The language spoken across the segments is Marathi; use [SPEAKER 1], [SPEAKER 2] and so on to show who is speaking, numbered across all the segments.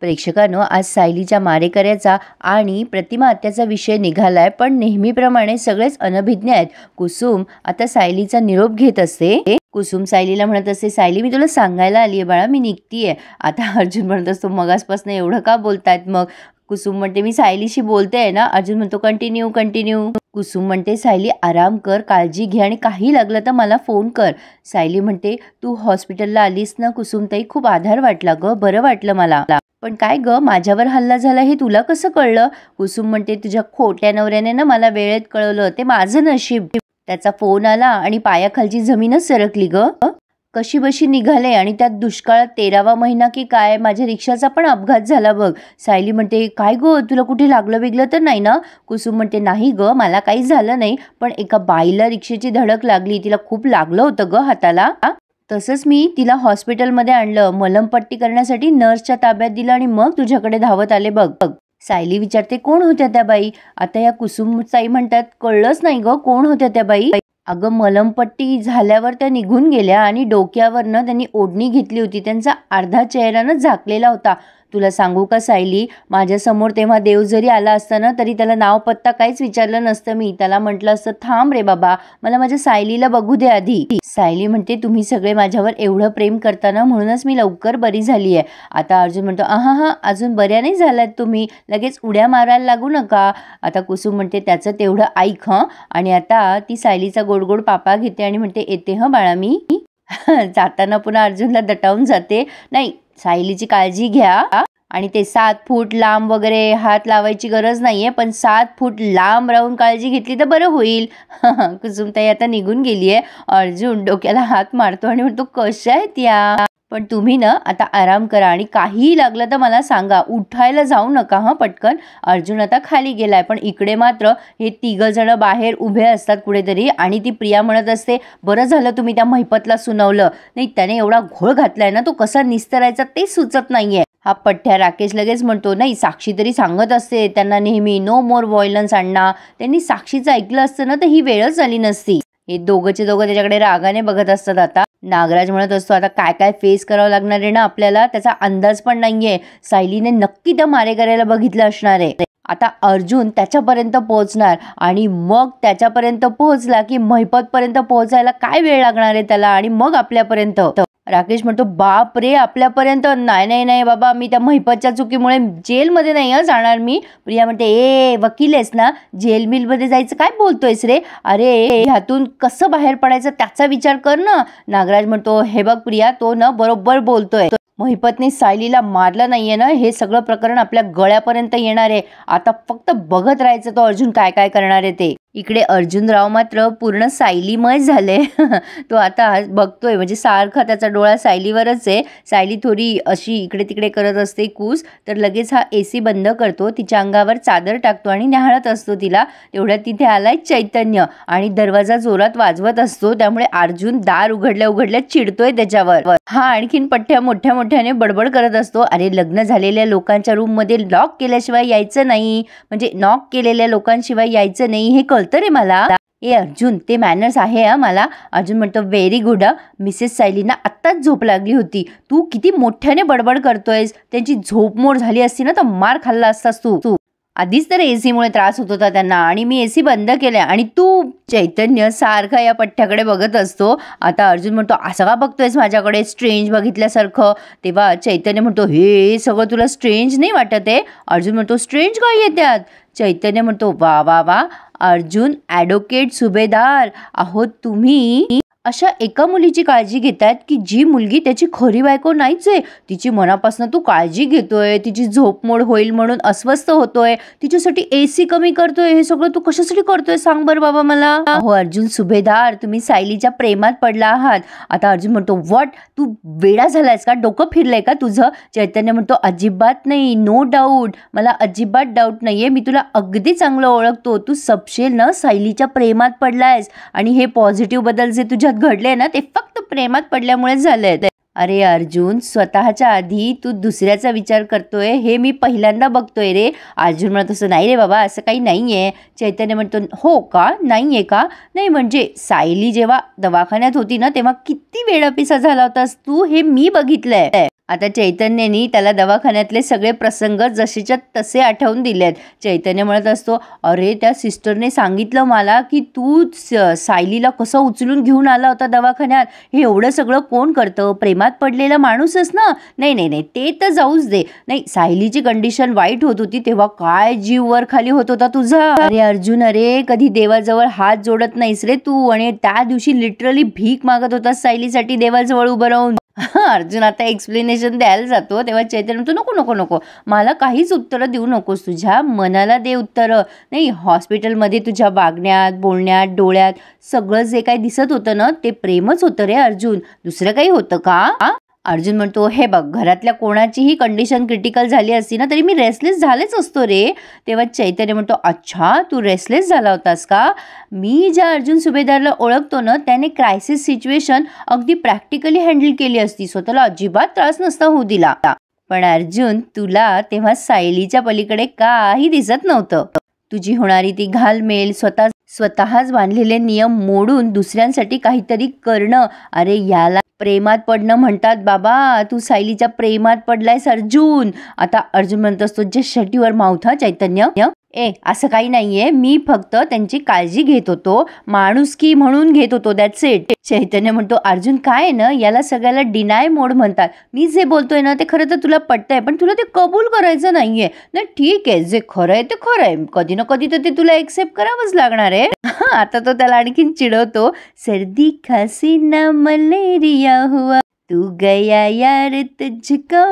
[SPEAKER 1] प्रेक्षकांनो, आज सायलीच्या मारेकऱ्याचा आणि प्रतिमा आत्याचा विषय निघालाय, पण नेहमीप्रमाणे सगळेच अनभिज्ञ आहेत. कुसुम आता सायलीचा निरोप घेत असते. कुसुम सायलीला म्हणत असते, सायली मी तुला सांगायला आली आहे बाळा, मी निघतीये. आता अर्जुन म्हणत असतो, मगासपासून एवढं का बोलतायत मग? कुसुम म्हणते, मी सायलीशी बोलते आहे ना. अर्जुन म्हणतो, कंटिन्यू कंटिन्यू. कुसुम म्हणते, सायली आराम कर, काळजी घे आणि काही लागलं तर मला फोन कर. सायली म्हणते, तू हॉस्पिटलला आलीस ना कुसुमताई, खूप आधार वाटला ग, बरं वाटलं मला. पण काय ग, माझ्यावर हल्ला झाला हे तुला कसं कळलं? कुसुम म्हणते, तुझ्या खोट्या नवऱ्याने ना मला वेळेत कळवलं, ते माझं नशीब. त्याचा फोन आला आणि पायाखालची जमीनच सरकली ग. कशी बशी निघाले आणि त्यात दुष्काळात 13वा महिना की काय, माझ्या रिक्षाचा पण अपघात झाला बघ. सायली म्हणते, काय गो, तुला कुठे लागलं वेगळं तर नाही ना? कुसुम म्हणते, नाही ग, मला काहीच झालं नाही, पण एका बाईला रिक्षेची धडक लागली, तिला खूप लागलं होतं ग हाताला. तसंच मी तिला हॉस्पिटलमध्ये आणलं, मलमपट्टी करण्यासाठी नर्सच्या ताब्यात दिलं आणि मग तुझ्याकडे धावत आले बघ. सायली विचारते, कोण होत्या त्या बाई? आता या कुसुमताई म्हणतात, कळलंच नाही ग, कोण होत्या त्या बाई? अगं, मलमपट्टी झाल्यावर त्या निघून गेल्या आणि डोक्यावरनं त्यांनी ओढणी घेतली होती, त्यांचा अर्धा चेहरानं झाकलेला होता. तुला सांगू का सायली, माझ्यासमोर तेव्हा देव जरी आला असता ना, तरी त्याला नाव पत्ता काहीच विचारलं नसतं. मी त्याला म्हटलं असतं, थांब रे बाबा, मला माझ्या सायलीला बघू दे आधी. सायली म्हणते, तुम्ही सगळे माझ्यावर एवढं प्रेम करताना म्हणूनच मी लवकर बरी झाली आहे. आता अर्जुन म्हणतो, हा अजून बऱ्या नाही झाल्यात तुम्ही, लगेच उड्या मारायला लागू नका. आता कुसुम म्हणते, त्याचं तेवढं ऐक हं. आणि आता ती सायलीचा गोड गोड पापा घेते आणि म्हणते, येते हं बाळा मी. जाताना पुन्हा अर्जुनला दटावून जाते, नाही सायलीची काळजी घ्या आणि ते 7 फूट लांब वगैरे हात लावायची गरज नाहीये, पण 7 फूट लांब राहून काळजी घेतली तर बरं होईल. कुसुमताई आता निघून गेलीये. अर्जुन डोक्याला हात मारतो आणि म्हणतो, कशा आहेत या? पण तुम्ही ना आता आराम करा आणि काहीही लागलं तर मला सांगा, उठायला जाऊ नका हं पटकन. अर्जुन आता खाली गेलाय, पण इकडे मात्र हे 3 जण बाहेर उभे असतात कुठेतरी आणि ती प्रिया म्हणत असते, बरं झालं तुम्ही त्या महिपतला सुनावलं, नाही त्याने एवढा घोळ घातलाय ना, तो कसा निस्तरायचा ते सुचत नाहीये. हा पठ्ठ्या राकेश लगेच म्हणतो, नाही साक्षी तरी सांगत असते त्यांना नेहमी, नो मोर व्हायलन्स अण्णा. त्यांनी साक्षीचं ऐकलं असतं ना तर ही वेळच आली नसती. हे दोघंचे दोघं त्याच्याकडे रागाने बघत असतात. आता नागराज म्हणत असतो, आता काय काय फेस करावं लागणार आहे ना आपल्याला, त्याचा अंदाज पण नाहीये. सायलीने नक्की त्या मारेकऱ्याला बघितलं असणार आहे. आता अर्जुन त्याच्यापर्यंत पोहोचणार आणि मग त्याच्यापर्यंत पोहोचला की महिपतपर्यंत पोहोचायला काय वेळ लागणार आहे त्याला, आणि मग आपल्यापर्यंत. राकेश म्हणतो, बाप रे, आपल्यापर्यंत? नाही नाही नाही बाबा, मी त्या महिपतच्या चुकीमुळे जेलमध्ये नाही जाणार मी. प्रिया म्हणते, ए वकील आहेस ना, जेल मिलमध्ये जायचं काय बोलतोयस रे? अरे ह्यातून कसं बाहेर पडायचं त्याचा विचार कर ना. नागराज म्हणतो, हे बघ प्रिया, तो ना बरोबर बोलतोय. महिपतने सायलीला मारलं नाहीये ना, हे सगळं प्रकरण आपल्या गळ्यापर्यंत येणार आहे. आता फक्त बघत राहायचं तो अर्जुन काय काय करणार आहे ते. इकडे अर्जुनराव मात्र पूर्ण सायलीमय झाले. तो आता बघतोय, म्हणजे सारखा त्याचा डोळा सायलीवरच आहे. सायली थोडी अशी इकडे तिकडे करत असते कूस, तर लगेच हा AC बंद करतो, तिच्या अंगावर चादर टाकतो आणि न्याहाळत असतो तिला. तेवढ्यात तिथे आलाय चैतन्य आणि दरवाजा जोरात वाजवत असतो, त्यामुळे अर्जुन दार उघडल्या चिडतोय त्याच्यावर. हा आणखीन पठ्ठ्या मोठ्याने बडबड करत असतो, अरे लग्न झालेल्या लोकांच्या रूममध्ये लॉक केल्याशिवाय यायचं नाही, म्हणजे नॉक केलेल्या लोकांशिवाय यायचं नाही, हे कळतं रे मला. ए अर्जुन, ते मॅनर्स आहे मला. अर्जुन म्हणतो, व्हेरी गुड. मिसेस सायलीना आत्ताच झोप लागली होती, तू किती मोठ्याने बडबड करतोयस. त्यांची झोपमोड झाली असती ना तर मार खाल्ला असतास तू. आधीच तर AC मुळे त्रास होत होता त्यांना आणि मी AC बंद केलाय आणि तू. चैतन्य सारखा या पठ्ठ्याकडे बघत असतो. आता अर्जुन म्हणतो, असं का बघतोयस माझ्याकडे स्ट्रेंज बघितल्यासारखं? तेव्हा चैतन्य म्हणतो, हे सगळं तुला स्ट्रेंज नाही वाटत आहे? अर्जुन म्हणतो, स्ट्रेंज काय येतात? चैतन्य म्हणतो, वा वा वा अर्जुन, ॲडव्होकेट सुभेदार आहोत तुम्ही. अशा एका मुलीची काळजी घेतात की जी मुलगी त्याची खरी बायको नाहीच आहे, तिची मनापासून तू काळजी घेतोय, तिची झोपमोड होईल म्हणून अस्वस्थ होतोय, तिच्यासाठी AC कमी करतोय, हे सगळं तू कशासाठी करतोय सांग बरं बाबा मला. हो अर्जुन सुभेदार, तुम्ही सायलीच्या प्रेमात पडला आहात. आता अर्जुन म्हणतो, व्हॉट, तू वेडा झालायस का, डोकं फिरलंय का तुझं? चैतन्य म्हणतो, अजिबात नाही, नो डाऊट, मला अजिबात डाऊट नाहीये, मी तुला अगदी चांगलं ओळखतो, तू सपशेल ना सायलीच्या प्रेमात पडलायस आणि हे पॉझिटिव्ह बदल जे तुझ्यात घडले ना ते फक्त प्रेमात पडल्यामुळे झाले. अरे अर्जुन, स्वतःच्या आधी तू दुसऱ्याचा विचार करतोय हे मी पहिल्यांदा बघतोय रे. अर्जुन म्हणत असं, नाही रे बाबा, असं काही नाहीये. चैतन्य म्हणतो, हो का, नाहीये का? नाही म्हणजे सायली जेव्हा दवाखान्यात होती ना तेव्हा किती वेळा पिसा झाला होतास तू, हे मी बघितलंय. आता चैतन्यनी त्याला दवाखान्यातले सगळे प्रसंग जसेच्या तसे आठवून दिलेत. चैतन्य म्हणत असतो, अरे त्या सिस्टरने सांगितलं मला की तू सायलीला कसं उचलून घेऊन आला होता दवाखान्यात. हे एवढं सगळं कोण करतं? प्रेमात पडलेला माणूसच ना. नाही नाही नाही, ते तर जाऊच दे. नाही, सायलीची कंडिशन वाईट होत होती तेव्हा काय जीव वर खाली होत होता तुझा. अरे अर्जुन, अरे कधी देवाजवळ हात जोडत नाहीस रे तू. आणि त्या दिवशी लिटरली भीक मागत होतास सायलीसाठी देवाजवळ उभं राहून. अर्जुन आता एक्सप्लेनेशन द्यायला जातो तेव्हा चैतन्य म्हणतो, नको नको नको, मला काहीच उत्तरं देऊ नकोस. तुझ्या मनाला दे उत्तरं. नाही, हॉस्पिटलमध्ये तुझ्या वागण्यात, बोलण्यात, डोळ्यात सगळं जे काही दिसत होतं ना ते प्रेमच होतं रे अर्जुन. दुसरं काही होतं का? अर्जुन म्हणतो, हे बघ, घरातल्या कोणाचीही कंडिशन क्रिटिकल झाली असती ना तरी मी रेस्टलेस झालेच असतो रे. तेव्हा चैतन्य म्हणतो, अच्छा तू रेस्टलेस झाला होतास का? मी ज्या अर्जुन सुभेदारला ओळखतो ना त्याने क्रायसिस सिच्युएशन अगदी प्रॅक्टिकली हँडल केली असती. स्वतःला अजिबात त्रास नसता होऊ दिला. पण अर्जुन, तुला तेव्हा सायलीच्या पलीकडे काही दिसत नव्हतं. तुझी होणारी ती घालमेल, स्वतःच बांधलेले नियम मोडून दुसऱ्यांसाठी काहीतरी करणं, अरे याला प्रेमात पडणं म्हणतात बाबा. तू सायलीच्या प्रेमात पडलायस अर्जुन. आता अर्जुन म्हणत असतो, जे शटीवर माउथ चैतन्य. असं काही नाहीये, मी फक्त त्यांची काळजी घेत होतो, माणुसकी म्हणून घेत होतो, दॅट्स इट. चैतन्य म्हणतो, अर्जुन काय ना, याला सगळ्याला डिनाय मोड म्हणतात. मी जे बोलतोय ना ते खरं तर तुला पटतंय पण तुला ते कबूल करायचं नाहीये ना. ठीक आहे, जे खरं आहे ते खरं आहे, कधी ना कधी तर ते तुला एक्सेप्ट करावंच लागणार आहे. आता तो त्याला आणखीन चिडवतो, सर्दी खांसी ना मलेरिया हुआ, तू गया यार तुझको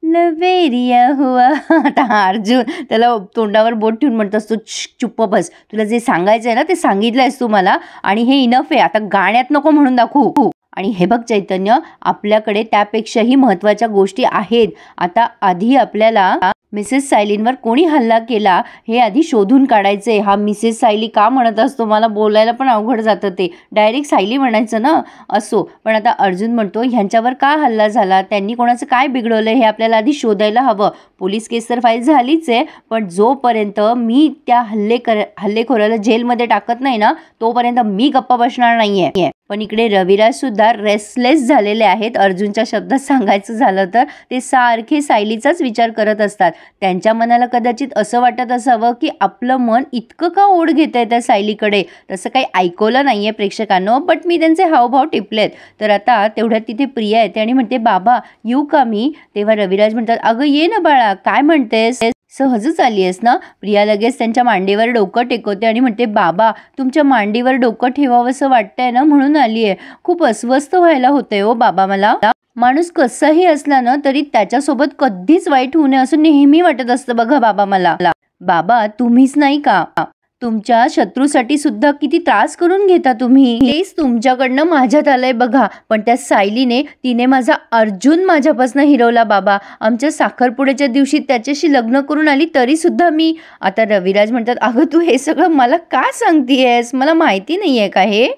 [SPEAKER 1] लवेरिया हुआ. आता अर्जुन त्याला तोंडावर बोट ठेवून म्हणत असतो, चुप्प बस, तुला जे सांगायचंय ना ते सांगितलंयस तू मला आणि हे इनफ आहे. आता गाण्यात नको म्हणून दाखवू. आणि हे बघ चैतन्य, आपल्याकडे त्यापेक्षाही महत्त्वाच्या गोष्टी आहेत. आता आधी आपल्याला मिसेस सायलींवर कोणी हल्ला केला हे आधी शोधून काढायचंय. हा मिसेस सायली का म्हणत असतो, मला बोलायला पण अवघड जातं, ते डायरेक्ट सायली म्हणायचं ना. असो, पण आता अर्जुन म्हणतो, ह्यांच्यावर का हल्ला झाला, त्यांनी कोणाचं काय बिघडवलं हे आपल्याला आधी शोधायला हवं. पोलीस केस तर फाईल झालीच आहे, पण जोपर्यंत मी त्या हल्लेखोराला जेलमध्ये टाकत नाही ना तोपर्यंत मी गप्पा बसणार नाहीये. पण इकडे रविराज सुद्धा रेस्टलेस झालेले आहेत. अर्जुनच्या शब्दात सांगायचं झालं तर ते सारखे सायलीचाच विचार करत असतात. त्यांच्या मनाला कदाचित असं वाटत असावं की आपलं मन इतकं का ओढ घेतंय त्या सायलीकडे. तसं काही ऐकवलं नाहीये प्रेक्षकांनो, बट मी त्यांचे हावभाव टिपलेत. तर आता तेवढ्यात तिथे प्रिया येते आणि म्हणते, बाबा येऊ का मी? तेव्हा रविराज म्हणतात, अगं ये ना बाळा, काय म्हणतेस, सहजच आली आहेस ना. प्रिया लगेच त्यांच्या मांडीवर डोकं टेकवते आणि म्हणते, बाबा तुमच्या मांडीवर डोकं ठेवावंसं वाटतंय ना म्हणून आली आहे. खूप अस्वस्थ व्हायला होतंय हो बाबा मला. माणूस कसाही असला ना तरी त्याच्यासोबत कधीच वाईट होऊ नये असं नेहमी वाटत असतं बघा बाबा मला. बाबा तुम्हीच नाही का, तुमच्या शत्रूसाठी सुद्धा किती त्रास करून घेता तुम्ही. तेच तुमच्याकडनं माझ्यात आलंय बघा. पण त्या सायलीने तिने माझा अर्जुन माझ्यापासून हिरवला बाबा. आमच्या साखरपुड्याच्या दिवशी त्याच्याशी लग्न करून आली तरी सुद्धा मी. आता रविराज म्हणतात, अगं तू हे सगळं मला का सांगतेयस, मला माहिती नाहीये का हे.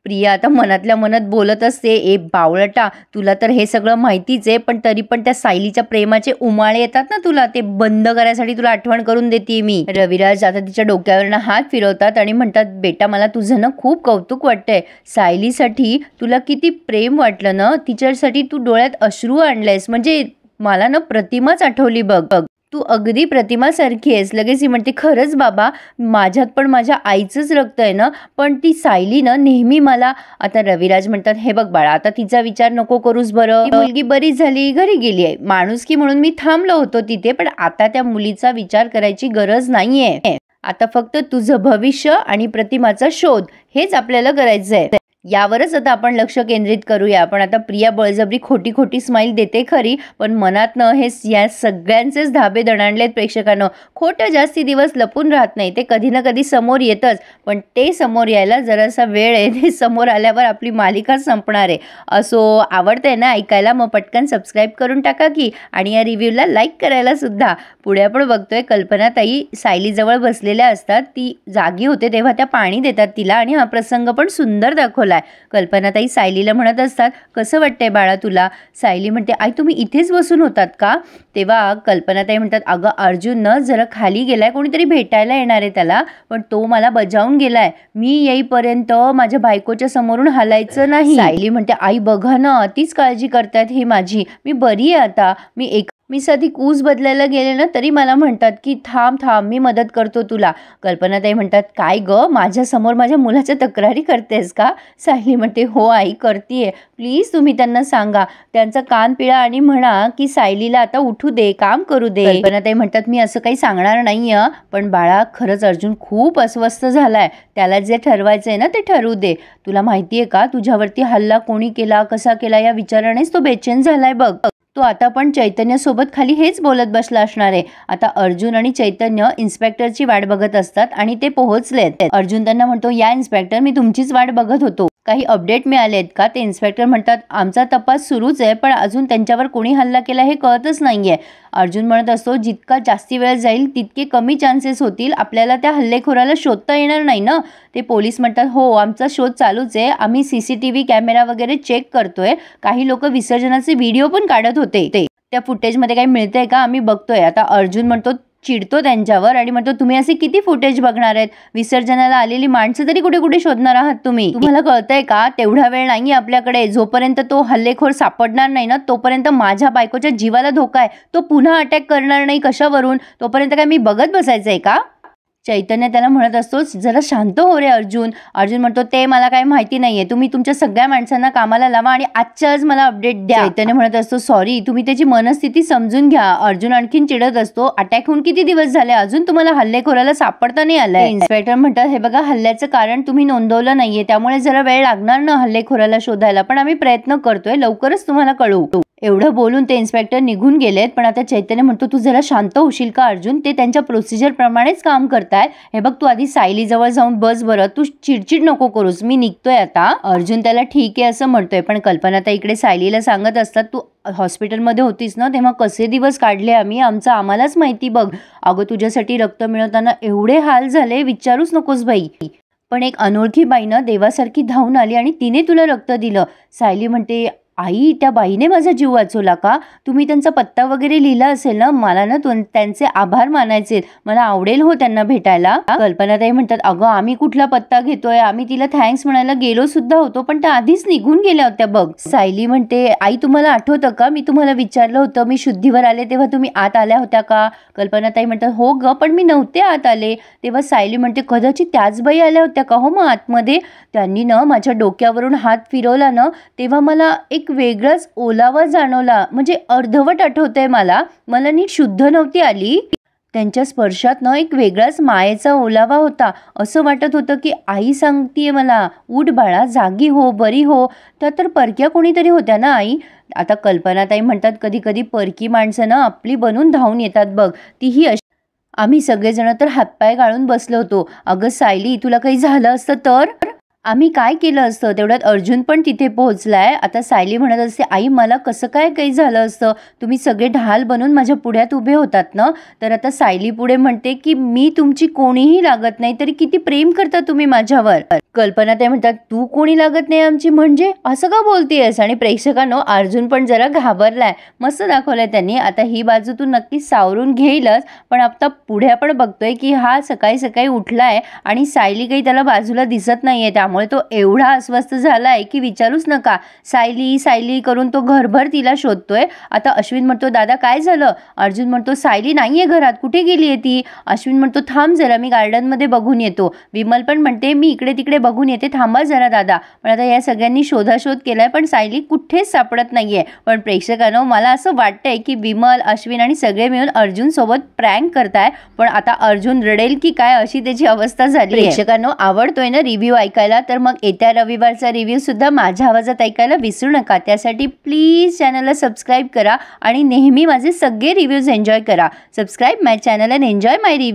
[SPEAKER 1] प्रिया आता मनातल्या मनात बोलत असते, ए बावळटा, तुला तर हे सगळं माहितीच आहे, पण तरी पण त्या सायलीच्या प्रेमाचे उमाळे येतात ना तुला, ते बंद करायसाठी तुला आठवण करून देते मी. रविराज आता तिच्या डोक्यावरनं हात फिरवतात आणि म्हणतात, बेटा मला तुझं ना खूप कौतुक वाटतंय. सायलीसाठी तुला किती प्रेम वाटलं ना, तिच्यासाठी तू डोळ्यात अश्रू आणलेस, म्हणजे मला ना प्रतिमाच आठवली बघ. तू अगदी प्रतिमासारखी आहेस. लगेच ही म्हणते, खरंच बाबा माझ्यात पण माझ्या आईचंच रक्त आहे ना, पण ती सायली ना नेहमी मला. आता रविराज म्हणतात, हे बघ बाळा, आता तिचा विचार नको करूस बरं. ती मुलगी बरी झाली, घरी गेली आहे, माणुसकी म्हणून मी थांबलो होतो तिथे, पण आता त्या मुलीचा विचार करायची गरज नाहीये. आता फक्त तुझं भविष्य आणि प्रतिमाचा शोध हेच आपल्याला करायचंय. यावरच आता आपण लक्ष केंद्रित करूया. पण आता प्रिया बळजबरी खोटी खोटी स्माईल देते खरी, पण मनातनं हे या सगळ्यांचेच धाबे दणाणलेत प्रेक्षकांनो. खोटं जास्ती दिवस लपून राहत नाही, ते कधी ना कधी समोर येतच, पण ते समोर यायला जरासा वेळ आहे. ते समोर आल्यावर आपली मालिका संपणार आहे. असो, आवडतंय ना ऐकायला, मग पटकन सबस्क्राईब करून टाका की, आणि या रिव्ह्यूला लाईक करायला सुद्धा. पुढे आपण बघतोय कल्पनाताई सायलीजवळ बसलेल्या असतात, ती जागी होते तेव्हा त्या पाणी देतात तिला, आणि हा प्रसंग पण सुंदर दाखवला. दाखवलाय. कल्पनाताई सायलीला म्हणत असतात, कसं वाटतंय बाळा तुला? सायली म्हणते, आई तुम्ही इथेच बसून होतात का? तेव्हा कल्पनाताई म्हणतात, अगं अर्जुन न जरा खाली गेलाय, कोणीतरी भेटायला येणार आहे त्याला, पण तो मला बजावून गेलाय. मी येईपर्यंत माझ्या बायकोच्या समोरून हलायचं नाही. सायली म्हणते, आई बघा ना, अतिच काळजी करतात ही माझी. मी बरी आहे आता. मी साधी कूस बदलायला गेले ना तरी मला म्हणतात की थांब थांब मी मदत करतो तुला. कल्पनाताई म्हणतात, काय ग माझ्यासमोर माझ्या मुलाच्या तक्रारी करतेस का? सायली म्हणते, हो आई करतीये. प्लीज तुम्ही त्यांना सांगा, त्यांचा कान पिळा आणि म्हणा की सायलीला आता उठू दे, काम करू दे. कल्पनाताई म्हणतात, मी असं काही सांगणार नाहीये, पण बाळा खरंच अर्जुन खूप अस्वस्थ झालाय. त्याला जे ठरवायचंय ना ते ठरवू दे. तुला माहितीये का तुझ्यावरती हल्ला कोणी केला, कसा केला या विचारानेच तो बेचैन झालाय बघ. तो आता पण चैतन्यासोबत खाली हेच बोलत बसला असणार आहे. आता अर्जुन आणि चैतन्य इन्स्पेक्टरची वाट बघत असतात आणि ते पोहोचलेत. अर्जुन त्यांना म्हणतो, या इन्स्पेक्टर मी तुमचीच वाट बघत होतो. काही अपडेट मिळालेत का? ते इन्स्पेक्टर म्हणतात, आमचा तपास सुरूच आहे, पण अजून त्यांच्यावर कोणी हल्ला केला हे कळतच नाहीये. अर्जुन म्हणत असतो, जितका जास्ती वेळ जाईल तितके कमी चान्सेस होतील आपल्याला त्या हल्लेखोराला शोधता येणार नाही ना. ते पोलीस म्हणतात, हो आमचा शोध चालूच आहे. आम्ही CCTV कॅमेरा वगैरे चेक करतोय. काही लोक विसर्जनाचे व्हिडिओ पण काढत होते. त्या फुटेजमध्ये काही मिळतंय का? आम्ही बघतोय. आता अर्जुन म्हणतो, चिडतो त्यांच्यावर आणि म्हणतो, तुम्ही असे किती फुटेज बघणार आहेत? विसर्जनाला आलेली माणसं तरी कुठे कुठे शोधणार आहात तुम्ही? तुम्हाला कळतंय का तेवढा वेळ नाहीये आपल्याकडे. जोपर्यंत तो हल्लेखोर सापडणार नाही ना तोपर्यंत माझ्या बायकोच्या जीवाला धोका आहे. तो पुन्हा अटॅक करणार नाही कशावरून? तोपर्यंत काय मी बघत बसायचंय का? चैतन्य त्याला म्हणत असतो, जरा शांत हो रे अर्जुन. अर्जुन म्हणतो, ते मला काही माहिती नाहीये. तुम्ही तुमच्या सगळ्या माणसांना कामाला लावा आणि आजच्या आज मला अपडेट द्या. चैतन्य म्हणत असतो, सॉरी तुम्ही त्याची मनस्थिती समजून घ्या. अर्जुन आणखीन चिडत असतो, अटॅक होऊन किती दिवस झाले, अजून तुम्हाला हल्लेखोराला सापडता नाही आलाय. इन्स्पेक्टर म्हणतात, हे बघा हल्ल्याचं कारण तुम्ही नोंदवलं नाहीये, त्यामुळे जरा वेळ लागणार ना हल्लेखोराला शोधायला, पण आम्ही प्रयत्न करतोय, लवकरच तुम्हाला कळवू. एवढं बोलून ते इन्स्पेक्टर निघून गेलेत. पण आता चैतन्य म्हणतो, तू जरा शांत होशील का अर्जुन? ते त्यांच्या प्रोसिजर प्रमाणेच काम करताय. हे बघ तू आधी सायली जवळ जाऊन बस बरं, तू चिडचिड नको करूस, मी निघतोय आता. अर्जुन त्याला ठीक आहे असं म्हणतोय, पण कल्पनाताई इकडे सायलीला सांगत असतात, तू हॉस्पिटलमध्ये होतीस ना तेव्हा कसे दिवस काढले आम्ही, आमचं आम्हालाच माहिती बघ. अगं तुझ्यासाठी रक्त मिळवताना एवढे हाल झाले विचारूच नकोस बाई. पण एक अनोळखी बाईनं देवासारखी धावून आली आणि तिने तुला रक्त दिलं. सायली म्हणते, आई त्या बाईने माझा जीव वाचवला का? तुम्ही त्यांचा पत्ता वगैरे लिहिला असेल ना, मला ना त्यांचे आभार मानायचे, मला आवडेल हो त्यांना भेटायला. कल्पनाताई म्हणतात, अगं आम्ही कुठला पत्ता घेतोय, आम्ही तिला थँक्स म्हणायला गेलो सुद्धा होतो, पण त्या आधीच निघून गेल्या होत्या बघ. सायली म्हणते, आई तुम्हाला आठवतं का मी तुम्हाला विचारलं होतं मी शुद्धीवर आले तेव्हा तुम्ही आत आल्या होत्या का? कल्पनाताई म्हणतात, हो ग पण मी नव्हते आत आले. तेव्हा सायली म्हणते, कदाचित त्याच बाई आल्या होत्या का हो मग आतमध्ये? त्यांनी ना माझ्या डोक्यावरून हात फिरवला ना तेव्हा मला एक वेगळाच ओलावा जाणवला, म्हणजे अर्धवट आठवतंय मला नीट शुद्ध नव्हती आली. त्यांच्या स्पर्शात ना एक वेगळाच मायेचा ओलावा होता. असं वाटत होतं की आई सांगतीये मला, उठ बाळा, जागी हो, बरी हो. त्या तर परक्या कोणीतरी होत्या ना आई. आता कल्पनाताई म्हणतात, कधी कधी परकी माणसं ना आपली बनून धावून येतात बघ, तीही अशी. आम्ही सगळेजण तर हातपाय गाळून बसलो होतो. अगं सायली तुला काही झालं असतं तर आम्ही काय केलं असतं? तेवढ्यात अर्जुन पण तिथे पोहोचलाय. आता सायली म्हणत असते, आई मला कसं काय काही झालं असतं? तुम्ही सगळे ढाल बनून माझ्या पुढ्यात उभे होतात ना. तर आता सायली पुढे म्हणते की मी तुमची कोणीही लागत नाही, तरी किती प्रेम करता तुम्ही माझ्यावर. कल्पना ते म्हणतात, तू कोणी लागत नाही आमची म्हणजे असं का बोलतेयस? आणि प्रेक्षकांनो अर्जुन पण जरा घाबरलाय. मस्त दाखवलंय त्यांनी. आता ही बाजू तू नक्कीच सावरून घेईलच, पण आता पुढे आपण बघतोय की हा सकाळी सकाळी उठलाय आणि सायली काही त्याला बाजूला दिसत नाहीये, त्यामुळे तो एवढा अस्वस्थ झालाय की विचारूच नका. सायली सायली करून तो घरभर तिला शोधतोय. आता अश्विन म्हणतो, दादा काय झालं? अर्जुन म्हणतो, सायली नाहीये घरात, कुठे गेलीये ती? अश्विन म्हणतो, थांब जरा मी गार्डन मध्ये बघून येतो. विमल पण म्हणते, मी इकडे तिकडे बघून येते, थांबा जरा दादा. पण आता या सगळ्यांनी शोधाशोध केलाय पण सायली कुठेच सापडत नाहीये. पण प्रेक्षकांनो मला असं वाटतंय की विमल, अश्विन आणि सगळे मिळून अर्जुन सोबत प्रँक करताय. पण आता अर्जुन रडेल की काय अशी त्याची अवस्था झाली. प्रेक्षकांनो आवडतोय ना रिव्ह्यू ऐकायला, तर मग येत्या रविवारचा रिव्ह्यू सुद्धा माझ्या आवाजात ऐकायला विसरू नका. त्यासाठी प्लीज चॅनलला सबस्क्राईब करा आणि नेहमी माझे सगळे रिव्ह्यूज एन्जॉय करा. Subscribe my channel and enjoy my review.